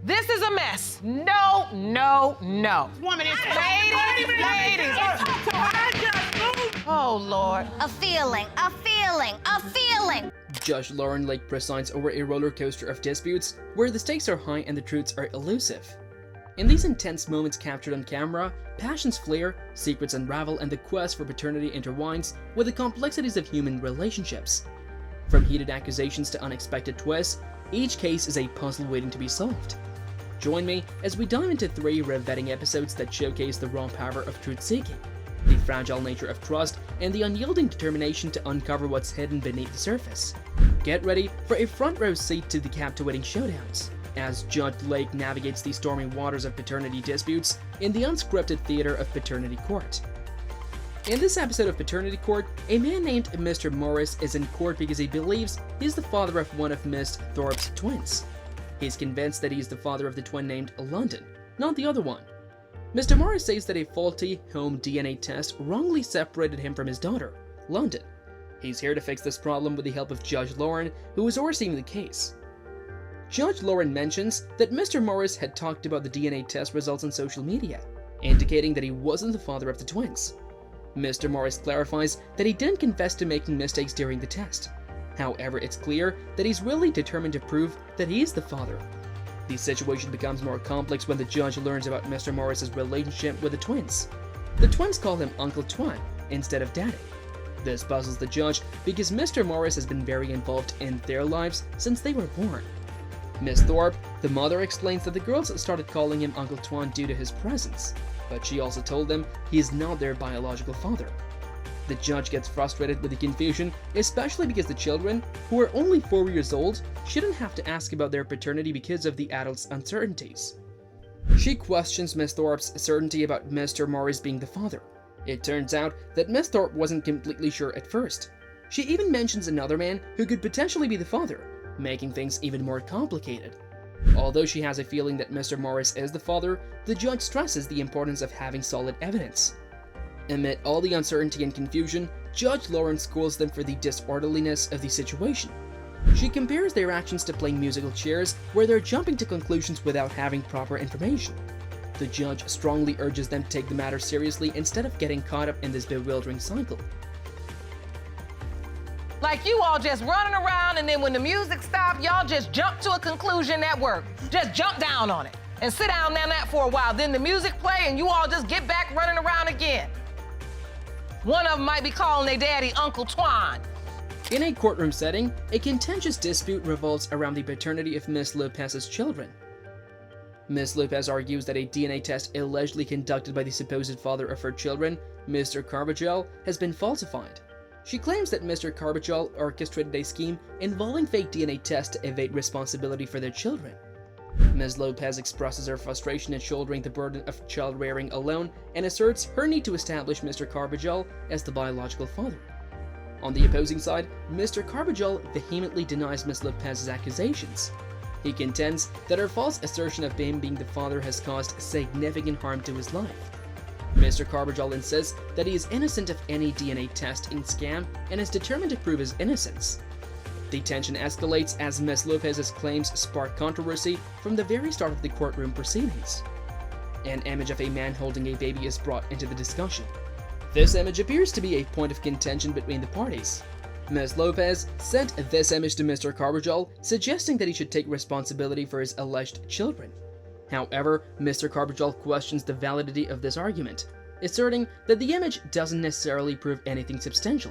This is a mess. No, no, no. Woman is Ladies. Oh, Lord. A feeling. Judge Lauren Lake presides over a roller coaster of disputes where the stakes are high and the truths are elusive. In these intense moments captured on camera, passions flare, secrets unravel, and the quest for paternity intertwines with the complexities of human relationships. From heated accusations to unexpected twists, each case is a puzzle waiting to be solved. Join me as we dive into 3 riveting episodes that showcase the raw power of truth-seeking, the fragile nature of trust, and the unyielding determination to uncover what's hidden beneath the surface. Get ready for a front-row seat to the captivating showdowns, as Judge Lake navigates the stormy waters of paternity disputes in the unscripted theater of Paternity Court. In this episode of Paternity Court, a man named Mr. Morris is in court because he believes he's the father of one of Miss Thorpe's twins. He's convinced that he's the father of the twin named London, not the other one. Mr. Morris says that a faulty home DNA test wrongly separated him from his daughter, London. He's here to fix this problem with the help of Judge Lauren, who is overseeing the case. Judge Lauren mentions that Mr. Morris had talked about the DNA test results on social media, indicating that he wasn't the father of the twins. Mr. Morris clarifies that he didn't confess to making mistakes during the test. However, it's clear that he's really determined to prove that he is the father. The situation becomes more complex when the judge learns about Mr. Morris's relationship with the twins. The twins call him Uncle Twan instead of Daddy. This puzzles the judge because Mr. Morris has been very involved in their lives since they were born. Miss Thorpe, the mother, explains that the girls started calling him Uncle Twan due to his presence, but she also told them he is not their biological father. The judge gets frustrated with the confusion, especially because the children, who are only 4 years old, shouldn't have to ask about their paternity because of the adults' uncertainties. She questions Miss Thorpe's certainty about Mr. Morris being the father. It turns out that Miss Thorpe wasn't completely sure at first. She even mentions another man who could potentially be the father, making things even more complicated. Although she has a feeling that Mr. Morris is the father, the judge stresses the importance of having solid evidence. Amid all the uncertainty and confusion, Judge Lauren schools them for the disorderliness of the situation. She compares their actions to playing musical chairs, where they're jumping to conclusions without having proper information. The judge strongly urges them to take the matter seriously instead of getting caught up in this bewildering cycle. Like you all just running around, and then when the music stops, y'all just jump to a conclusion at work. Just jump down on it and sit down on that for a while. Then the music play and you all just get back running around again. One of them might be calling their daddy Uncle Twan. In a courtroom setting, a contentious dispute revolves around the paternity of Miss Lopez's children. Miss Lopez argues that a DNA test allegedly conducted by the supposed father of her children, Mr. Carbajal, has been falsified. She claims that Mr. Carbajal orchestrated a scheme involving fake DNA tests to evade responsibility for their children. Ms. Lopez expresses her frustration at shouldering the burden of child rearing alone and asserts her need to establish Mr. Carbajal as the biological father. On the opposing side, Mr. Carbajal vehemently denies Ms. Lopez's accusations. He contends that her false assertion of him being the father has caused significant harm to his life. Mr. Carbajal insists that he is innocent of any DNA testing scam and is determined to prove his innocence. The tension escalates as Ms. Lopez's claims spark controversy from the very start of the courtroom proceedings. An image of a man holding a baby is brought into the discussion. This image appears to be a point of contention between the parties. Ms. Lopez sent this image to Mr. Carbajal, suggesting that he should take responsibility for his alleged children. However, Mr. Carbajal questions the validity of this argument, asserting that the image doesn't necessarily prove anything substantial.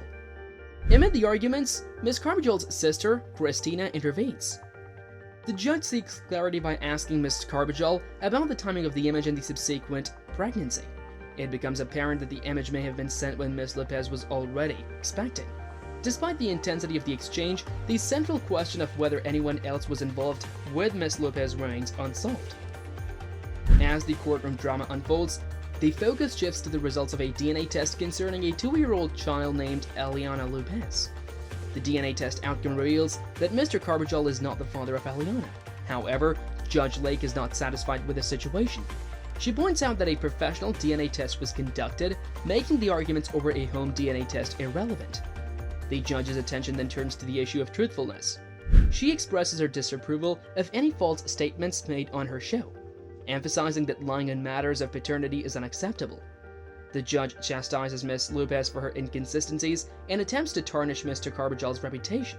Amid the arguments, Ms. Carbajal's sister, Christina, intervenes. The judge seeks clarity by asking Ms. Carbajal about the timing of the image and the subsequent pregnancy. It becomes apparent that the image may have been sent when Ms. Lopez was already expecting. Despite the intensity of the exchange, the central question of whether anyone else was involved with Ms. Lopez remains unsolved. As the courtroom drama unfolds, the focus shifts to the results of a DNA test concerning a 2-year-old child named Eliana Lopez. The DNA test outcome reveals that Mr. Carbajal is not the father of Eliana. However, Judge Lake is not satisfied with the situation. She points out that a professional DNA test was conducted, making the arguments over a home DNA test irrelevant. The judge's attention then turns to the issue of truthfulness. She expresses her disapproval of any false statements made on her show, emphasizing that lying on matters of paternity is unacceptable. The judge chastises Ms. Lopez for her inconsistencies and attempts to tarnish Mr. Carbajal's reputation.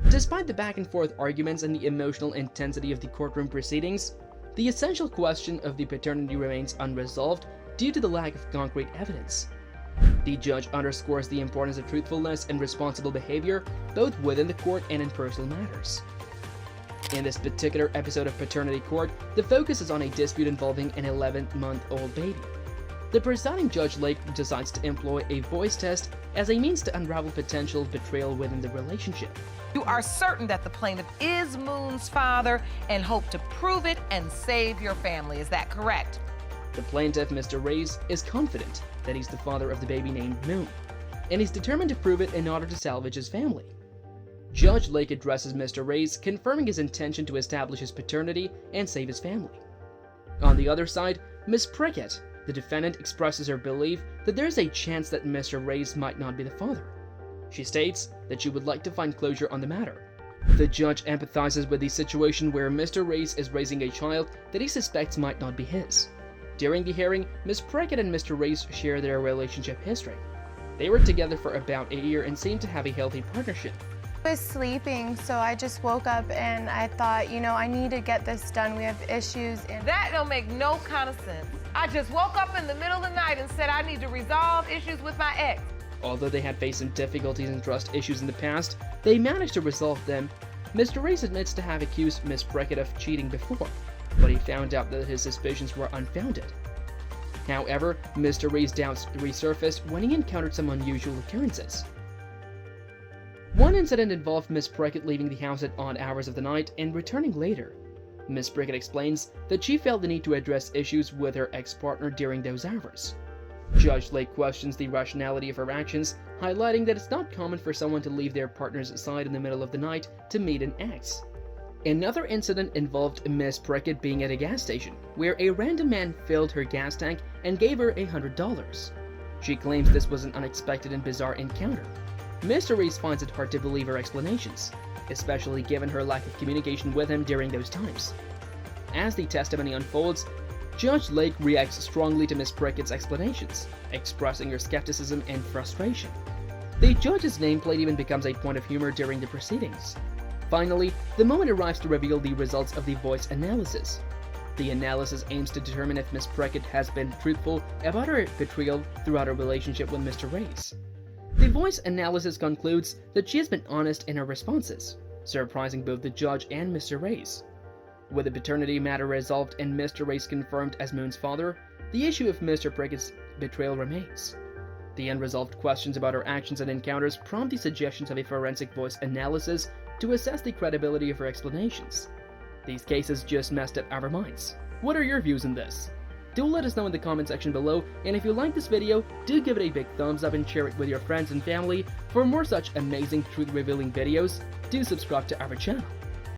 Despite the back-and-forth arguments and the emotional intensity of the courtroom proceedings, the essential question of the paternity remains unresolved due to the lack of concrete evidence. The judge underscores the importance of truthfulness and responsible behavior both within the court and in personal matters. In this particular episode of Paternity Court, the focus is on a dispute involving an 11-month-old baby. The presiding Judge Lake decides to employ a voice test as a means to unravel potential betrayal within the relationship. You are certain that the plaintiff is Moon's father and hope to prove it and save your family. Is that correct? The plaintiff, Mr. Reyes, is confident that he's the father of the baby named Moon, and he's determined to prove it in order to salvage his family. Judge Lake addresses Mr. Reyes, confirming his intention to establish his paternity and save his family. On the other side, Miss Prickett, the defendant, expresses her belief that there's a chance that Mr. Reyes might not be the father. She states that she would like to find closure on the matter. The judge empathizes with the situation where Mr. Reyes is raising a child that he suspects might not be his. During the hearing, Miss Prickett and Mr. Reyes share their relationship history. They were together for about a year and seemed to have a healthy partnership. I was sleeping, so I just woke up and I thought, I need to get this done. We have issues. And That don't make no kind of sense. I just woke up in the middle of the night and said I need to resolve issues with my ex. Although they had faced some difficulties and trust issues in the past, they managed to resolve them. Mr. Reyes admits to have accused Miss Prickett of cheating before, but he found out that his suspicions were unfounded. However, Mr. Reyes' doubts resurfaced when he encountered some unusual occurrences. One incident involved Miss Prickett leaving the house at odd hours of the night and returning later. Miss Prickett explains that she felt the need to address issues with her ex-partner during those hours. Judge Lake questions the rationality of her actions, highlighting that it's not common for someone to leave their partner's side in the middle of the night to meet an ex. Another incident involved Miss Prickett being at a gas station, where a random man filled her gas tank and gave her $100. She claims this was an unexpected and bizarre encounter. Mr. Reyes finds it hard to believe her explanations, especially given her lack of communication with him during those times. As the testimony unfolds, Judge Lake reacts strongly to Miss Prickett's explanations, expressing her skepticism and frustration. The judge's nameplate even becomes a point of humor during the proceedings. Finally, the moment arrives to reveal the results of the voice analysis. The analysis aims to determine if Miss Prickett has been truthful about her betrayal throughout her relationship with Mr. Reyes. The voice analysis concludes that she has been honest in her responses, surprising both the judge and Mr. Reyes. With the paternity matter resolved and Mr. Reyes confirmed as Moon's father, the issue of Mr. Prickett's betrayal remains. The unresolved questions about her actions and encounters prompt the suggestions of a forensic voice analysis to assess the credibility of her explanations. These cases just messed up our minds. What are your views on this? Do let us know in the comment section below, and if you like this video, do give it a big thumbs up and share it with your friends and family. For more such amazing truth-revealing videos, do subscribe to our channel.